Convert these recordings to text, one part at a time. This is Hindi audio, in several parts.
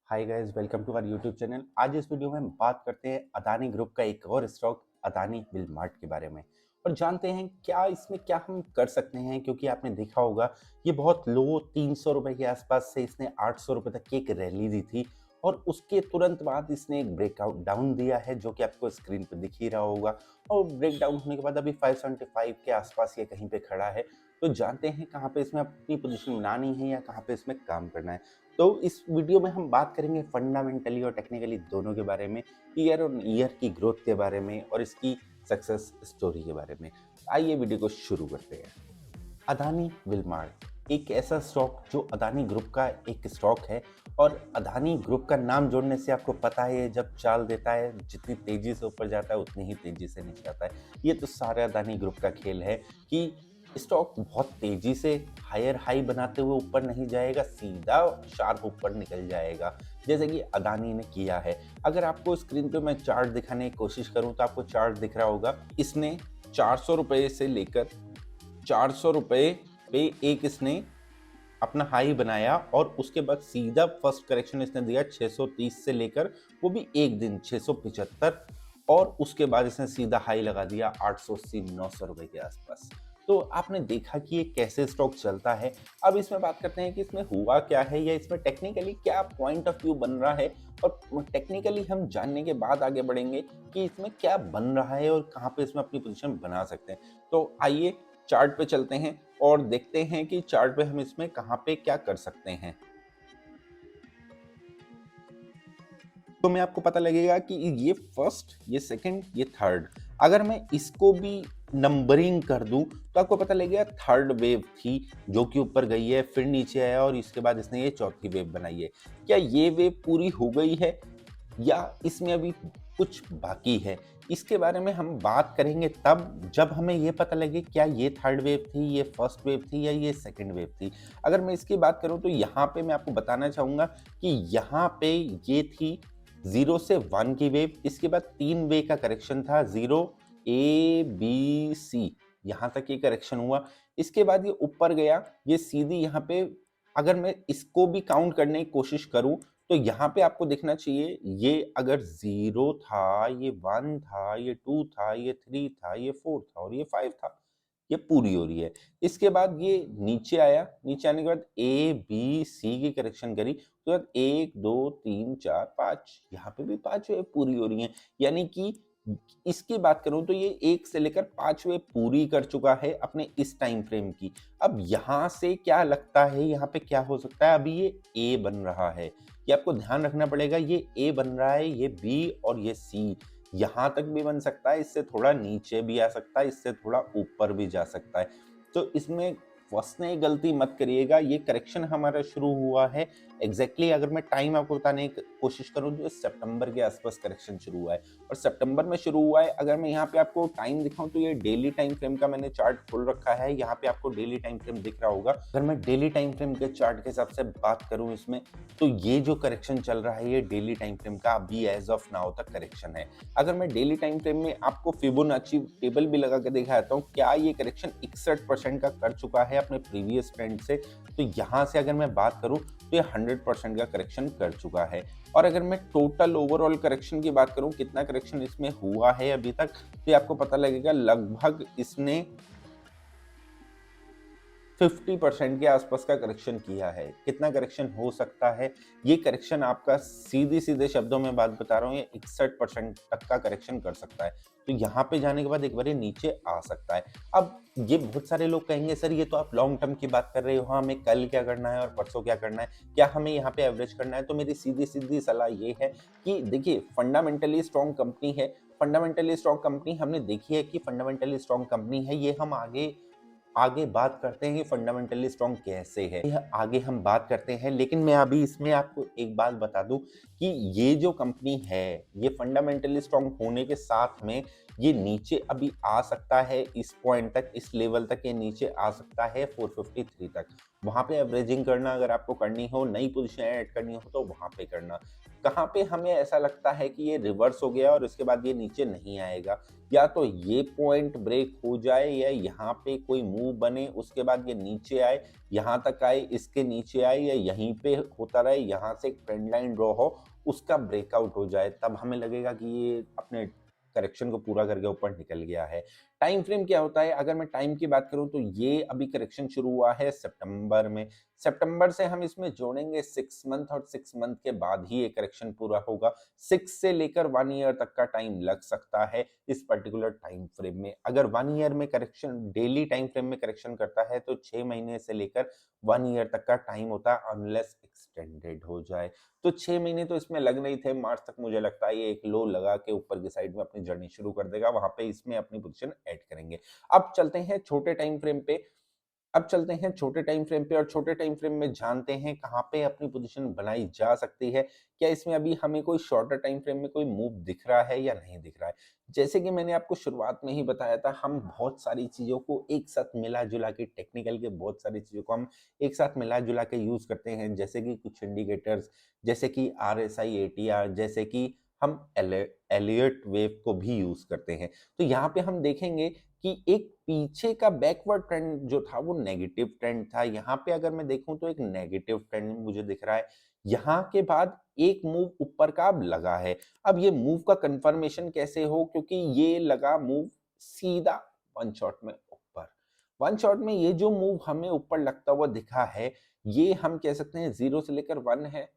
Hi guys, welcome to our YouTube channel. आज इस वीडियो में हम बात करते हैं अदानी ग्रुप का एक और स्टॉक अदानी विलमार्ट के बारे में और जानते हैं क्या हम कर सकते हैं, क्योंकि आपने देखा होगा ये बहुत लो 300 रुपए के आसपास से इसने 800 रुपए तक की एक रैली दी थी और उसके तुरंत बाद इसने एक ब्रेकआउट डाउन दिया है जो कि आपको स्क्रीन पर दिख ही रहा होगा। और ब्रेक डाउन होने के बाद अभी 575 के आसपास ये कहीं पे खड़ा है। तो जानते हैं कहाँ पे इसमें अपनी पोजीशन बनानी है या कहाँ पे इसमें काम करना है। तो इस वीडियो में हम बात करेंगे फंडामेंटली और टेक्निकली दोनों के बारे में, ईयर ऑन ईयर की ग्रोथ के बारे में और इसकी सक्सेस स्टोरी के बारे में। आइए वीडियो को शुरू करते हैं। अदानी विलमार्ट एक ऐसा स्टॉक जो अदानी ग्रुप का एक स्टॉक है और अदानी ग्रुप का नाम जोड़ने से आपको पता है ये जब चाल देता है जितनी तेजी से ऊपर जाता है उतनी ही तेजी से नीचे आता है। ये तो सारे अदानी ग्रुप का खेल है कि स्टॉक बहुत तेजी से हायर हाई बनाते हुए ऊपर नहीं जाएगा, सीधा शार्प ऊपर निकल जाएगा जैसे कि अदानी ने किया है। अगर आपको स्क्रीन पे मैं चार्ट दिखाने की कोशिश करूं तो आपको चार्ट दिख रहा होगा। इसने 400 रुपए से लेकर 400 रुपए पे एक इसने अपना हाई बनाया और उसके बाद सीधा फर्स्ट करेक्शन इसने दिया 630 से लेकर, वो भी एक दिन 675, और उसके बाद इसने सीधा हाई लगा दिया 880 900 रुपए के आसपास। तो आपने देखा कि ये कैसे स्टॉक चलता है। अब इसमें बात करते हैं कि इसमें हुआ क्या है या इसमें टेक्निकली क्या पॉइंट ऑफ व्यू बन रहा है, और टेक्निकली हम जानने के बाद आगे बढ़ेंगे कि इसमें क्या बन रहा है और कहाँ पे इसमें अपनी पोजीशन बना सकते हैं। तो आइए चार्ट पे चलते हैं और देखते हैं कि चार्ट पे हम इसमें कहाँ पे क्या कर सकते हैं। तो मैं आपको पता लगेगा कि ये फर्स्ट, ये सेकंड, ये थर्ड। अगर मैं इसको भी नंबरिंग कर दूं तो आपको पता लगेगा थर्ड वेव थी जो कि ऊपर गई है, फिर नीचे आया और इसके बाद इसने ये चौथी वेव बनाई है। क्या ये वेव पूरी हो गई है या इसमें अभी कुछ बाकी है? इसके बारे में हम बात करेंगे तब जब हमें ये पता लगे क्या ये थर्ड वेव थी, ये फर्स्ट वेव थी या ये सेकंड वेव थी। अगर मैं इसकी बात करूं तो यहाँ पे मैं आपको बताना चाहूंगा कि यहाँ पे ये थी 0 से 1 की वेव। इसके बाद 3 वे का करेक्शन था, 0 ए बी सी, यहाँ तक ये करेक्शन हुआ। इसके बाद ये ऊपर गया, ये सीधी यहाँ पे अगर मैं इसको भी काउंट करने की कोशिश करूं तो यहाँ पे आपको देखना चाहिए ये अगर 0 था, ये 1 था, ये 2 था, ये 3 था, ये 4 था और ये 5 था, ये पूरी हो रही है। इसके बाद ये नीचे आया, नीचे आने के बाद ए बी सी की करेक्शन करी, उसके बाद 1 2 3 4 5, यहाँ पे भी 5 वेव पूरी हो रही हैं। यानी कि इसकी बात करूं तो ये 1 से लेकर 5 वेव पूरी कर चुका है अपने इस टाइम फ्रेम की। अब यहाँ से क्या लगता है, यहाँ पे क्या हो सकता है? अभी ये ए बन रहा है, ये आपको ध्यान रखना पड़ेगा। ये ए बन रहा है, ये बी और ये सी यहाँ तक भी बन सकता है, इससे थोड़ा नीचे भी आ सकता है, इससे थोड़ा ऊपर भी जा सकता है। तो इसमें फंसने की गलती मत करिएगा। ये करेक्शन हमारा शुरू हुआ है एग्जैक्टली अगर मैं टाइम आपको बताने की कोशिश करूं तो सितंबर के आसपास करेक्शन शुरू हुआ है और सितंबर में शुरू हुआ है। अगर मैं यहाँ पे आपको टाइम दिखाऊं तो ये डेली टाइम फ्रेम का मैंने चार्ट खोल रखा है, यहाँ पे आपको डेली टाइम फ्रेम दिख रहा होगा। अगर मैं डेली टाइम फ्रेम के चार्ट के हिसाब से बात करूं इसमें, तो ये जो करेक्शन चल रहा है ये डेली टाइम फ्रेम का अभी एज ऑफ नाउ तक करेक्शन है। अगर मैं डेली टाइम फ्रेम में आपको फिबोनाची टेबल भी लगा के दिखाता हूँ, क्या ये करेक्शन 61% का कर चुका है अपने प्रीवियस ट्रेंड से। तो यहाँ से अगर मैं बात करूँ तो ये 100% का करेक्शन कर चुका है। और अगर मैं टोटल ओवरऑल करेक्शन की बात करूं, कितना करेक्शन इसमें हुआ है अभी तक, तो ये आपको पता लगेगा लगभग इसने 50% के आसपास का करेक्शन किया है। कितना करेक्शन हो सकता है? ये करेक्शन आपका सीधे सीधे शब्दों में बात बता रहा हूँ, ये 61% तक का करेक्शन कर सकता है। तो यहाँ पे जाने के बाद एक बार ये नीचे आ सकता है। अब ये बहुत सारे लोग कहेंगे सर ये तो आप लॉन्ग टर्म की बात कर रहे हो, हाँ हमें कल क्या करना है और परसों क्या करना है, क्या हमें यहाँ पे एवरेज करना है? तो मेरी सीधी सीधी सलाह ये है कि देखिए फंडामेंटली स्ट्रॉन्ग कंपनी है। फंडामेंटली स्ट्रॉन्ग कंपनी हमने देखी है कि फंडामेंटली स्ट्रॉन्ग कंपनी है। ये हम आगे आगे बात करते हैं कि फंडामेंटली स्ट्रॉन्ग कैसे है, यह आगे हम बात करते हैं। लेकिन मैं अभी इसमें आपको एक बात बता दूं कि ये जो कंपनी है ये फंडामेंटली स्ट्रॉन्ग होने के साथ में ये नीचे अभी आ सकता है इस पॉइंट तक, इस लेवल तक ये नीचे आ सकता है 453 तक। वहां पे एवरेजिंग करना अगर आपको करनी हो, नई पोजीशन ऐड करनी हो तो वहां पे करना। कहाँ पे हमें ऐसा लगता है कि ये रिवर्स हो गया और उसके बाद ये नीचे नहीं आएगा, या तो ये पॉइंट ब्रेक हो जाए या यहाँ पे कोई मूव बने, उसके बाद ये नीचे आए, यहाँ तक आए, इसके नीचे आए, या यहीं पे होता रहे, यहाँ से एक ट्रेंड लाइन ड्रॉ हो, उसका ब्रेकआउट हो जाए, तब हमें लगेगा कि ये अपने करेक्शन को पूरा करके ऊपर निकल गया है। टाइम फ्रेम क्या होता है? अगर मैं टाइम की बात करूं तो ये अभी करेक्शन शुरू हुआ है सितंबर में। सितंबर से हम इसमें जोड़ेंगे 6 मंथ, और 6 मंथ के बाद ही ये करेक्शन पूरा होगा। 6 से लेकर 1 ईयर तक का टाइम लग सकता है इस पर्टिकुलर टाइम फ्रेम में। अगर 1 ईयर में करेक्शन, डेली टाइम फ्रेम में करेक्शन करता है तो 6 महीने से लेकर 1 ईयर तक का टाइम होता है, अनलेस एक्सटेंडेड हो जाए। तो 6 महीने तो इसमें लग नहीं थे, मार्च तक मुझे लगता है ये एक लो लगा के ऊपर की साइड में अपनी जर्नी शुरू कर देगा, वहां पे इसमें अपनी पोजीशन ऐड करेंगे। अब चलते हैं छोटे टाइम फ्रेम पे। और छोटे टाइम फ्रेम में जानते हैं कहाँ पे अपनी पोजीशन बनाई जा सकती है। क्या इसमें अभी हमें कोई शॉर्टर टाइम फ्रेम में कोई मूव दिख रहा है या नहीं दिख रहा है? जैसे कि मैंने आपको शुरुआत में ही बताया था, हम बहुत सारी चीजों को एक साथ मिला जुला के, टेक्निकल के बहुत सारी चीजों को हम एक साथ मिला जुला के यूज करते हैं, जैसे कि कुछ इंडिकेटर्स, जैसे कि RSI ATR, जैसे कि हम एलियट वेव को भी यूज करते हैं। तो यहाँ पे हम देखेंगे कि एक पीछे का बैकवर्ड ट्रेंड जो था वो नेगेटिव ट्रेंड था। यहाँ पे अगर मैं देखूं तो एक नेगेटिव ट्रेंड मुझे दिख रहा है। यहाँ के बाद एक मूव ऊपर का अब लगा है। अब ये मूव का कंफर्मेशन कैसे हो, क्योंकि ये लगा मूव सीधा वन शॉट में ऊपर। वन शॉट में ये जो मूव हमें ऊपर लगता हुआ दिखा है, ये हम कह सकते हैं 0 से लेकर 1 है,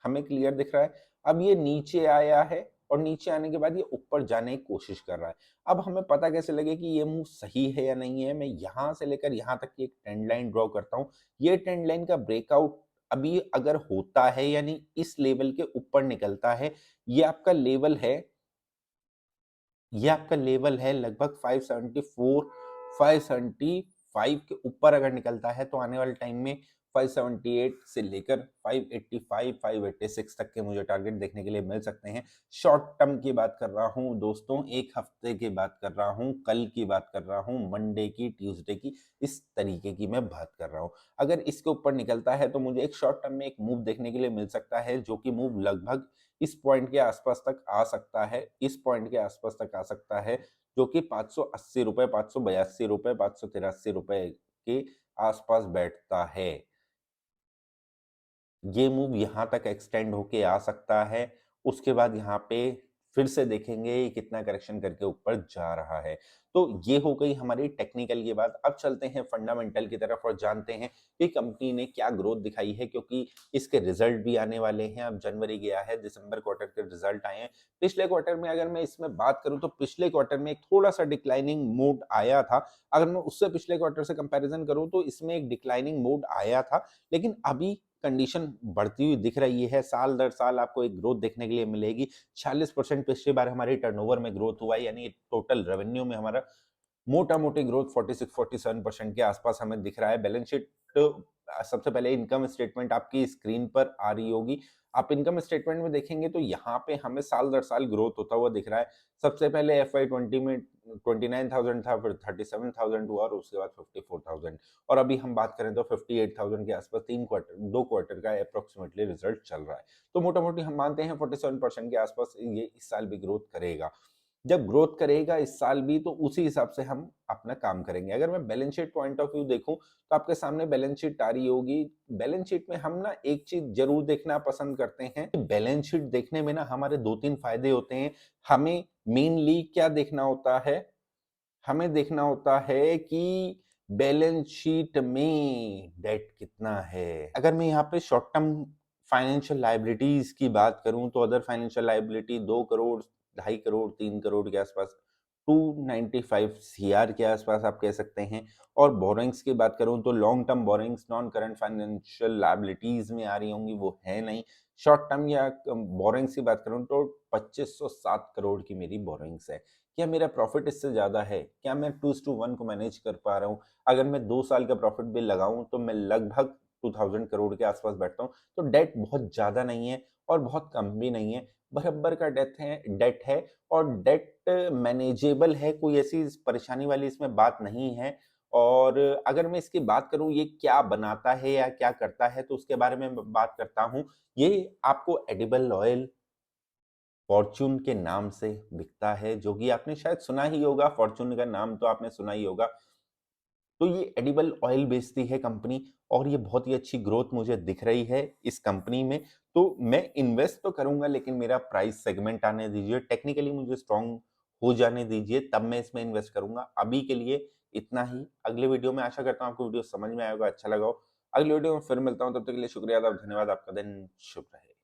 हमें क्लियर दिख रहा है। अब ये नीचे आया है और नीचे आने के बाद ये ऊपर जाने की कोशिश कर रहा है। अब हमें पता कैसे लगे कि ये मूव सही है या नहीं है? मैं यहां से लेकर यहां तक की एक ट्रेंड लाइन ड्रॉ करता हूं। ये ट्रेंड लाइन का ब्रेकआउट अभी अगर होता है, यानी इस लेवल के ऊपर निकलता है, ये आपका लेवल है, ये आपका लेवल है लगभग 574, 575 के ऊपर अगर निकलता है तो आने वाले टाइम में 578 से लेकर 585, 586 तक के मुझे टारगेट देखने के लिए मिल सकते हैं। शॉर्ट टर्म की बात कर रहा हूं दोस्तों, एक हफ्ते की बात कर रहा हूं, कल की बात कर रहा हूं, मंडे की, ट्यूसडे की, इस तरीके की मैं बात कर रहा हूं। अगर इसके ऊपर निकलता है तो मुझे एक शॉर्ट टर्म में एक मूव देखने के लिए मिल सकता है, जो कि मूव लगभग इस पॉइंट के आसपास तक आ सकता है, इस पॉइंट के आसपास तक आ सकता है, जो कि 580 रुपए, 582 रुपए, 583 रुपए के आसपास बैठता है। ये मूव यहाँ तक एक्सटेंड होके आ सकता है। उसके बाद यहाँ पे फिर से देखेंगे ये कितना करेक्शन करके ऊपर जा रहा है। तो ये हो गई हमारी टेक्निकल की बात। अब चलते हैं फंडामेंटल की तरफ और जानते हैं कि कंपनी ने क्या ग्रोथ दिखाई है, क्योंकि इसके रिजल्ट भी आने वाले हैं। अब जनवरी गया है, दिसंबर क्वार्टर के रिजल्ट आए हैं। पिछले क्वार्टर में अगर मैं इसमें बात करूं तो पिछले क्वार्टर में एक थोड़ा सा डिक्लाइनिंग मोड आया था। अगर मैं उससे पिछले क्वार्टर से कंपैरिजन करूं तो इसमें एक डिक्लाइनिंग मोड आया था, लेकिन अभी कंडीशन बढ़ती हुई दिख रही है। साल दर साल आपको एक ग्रोथ देखने के लिए मिलेगी। 46% पिछली बार हमारी टर्नओवर में ग्रोथ हुआ है, यानी टोटल रेवेन्यू में हमारा मोटा मोटी ग्रोथ 46-47% के आसपास हमें दिख रहा है। बैलेंस शीट, सबसे पहले इनकम स्टेटमेंट आपकी स्क्रीन पर आ रही होगी। आप इनकम स्टेटमेंट में देखेंगे तो यहाँ पे हमें साल दर साल ग्रोथ होता हुआ दिख रहा है। सबसे पहले FY20 में 29,000 था, फिर 37,000 हुआ और उसके बाद 54,000, और अभी हम बात करें तो 58,000 के आसपास 2 क्वार्टर का अप्रोक्सीमेटली रिजल्ट चल रहा है। तो मोटा मोटी हम मानते हैं 47% के आसपास ये इस साल भी ग्रोथ करेगा। जब ग्रोथ करेगा इस साल भी, तो उसी हिसाब से हम अपना काम करेंगे। अगर मैं balance sheet point of view देखूं तो आपके सामने बैलेंस शीट आ रही होगी। बैलेंस शीट में हम ना एक चीज जरूर देखना पसंद करते हैं। बैलेंस शीट देखने में ना हमारे 2-3 फायदे होते हैं। हमें मेनली क्या देखना होता है? हमें देखना होता है कि बैलेंस शीट में डेट कितना है। अगर मैं यहाँ पे शॉर्ट टर्म फाइनेंशियल लायबिलिटीज की बात करूं तो other financial liability 2 crore, 2.5 crore, 3 crore के आसपास, 295 CR के आसपास आप कह सकते हैं। और बोरिंग्स की बात करूं तो long term borrowings non current financial liabilities में आ रही होंगी, वो है नहीं। शॉर्ट टर्म या बोरिंग्स की बात करूं तो 2507 करोड़ की मेरी बोरिंग्स है। क्या मेरा प्रॉफिट इससे ज्यादा है? क्या मैं 2:1 को मैनेज कर पा रहा हूँ? अगर मैं 2 साल का प्रॉफिट भी लगाऊं तो मैं लगभग 2000 करोड़ के आसपास बैठता हूँ। तो डेट बहुत ज्यादा नहीं है और बहुत कम भी नहीं है। बराबर का डेट है और डेट मैनेजेबल है, कोई ऐसी परेशानी वाली इसमें बात नहीं है। और अगर मैं इसकी बात करूँ ये क्या बनाता है या क्या करता है, तो उसके बारे में मैं बात करता हूँ। ये आपको एडिबल ऑयल फॉर्च्यून के नाम से बिकता है, जो कि आपने शायद सुना ही होगा, फॉर्च्यून का नाम तो आपने सुना ही होगा। तो ये एडिबल ऑयल बेचती है कंपनी और ये बहुत ही अच्छी ग्रोथ मुझे दिख रही है इस कंपनी में। तो मैं इन्वेस्ट तो करूंगा, लेकिन मेरा प्राइस सेगमेंट आने दीजिए, टेक्निकली मुझे स्ट्रांग हो जाने दीजिए, तब मैं इसमें इन्वेस्ट करूंगा। अभी के लिए इतना ही। अगले वीडियो में आशा करता हूँ आपको वीडियो समझ में आएगा, अच्छा लगा हो। अगले वीडियो में फिर मिलता हूँ, तब तक के लिए शुक्रिया, धन्यवाद। आपका दिन शुभ रहे।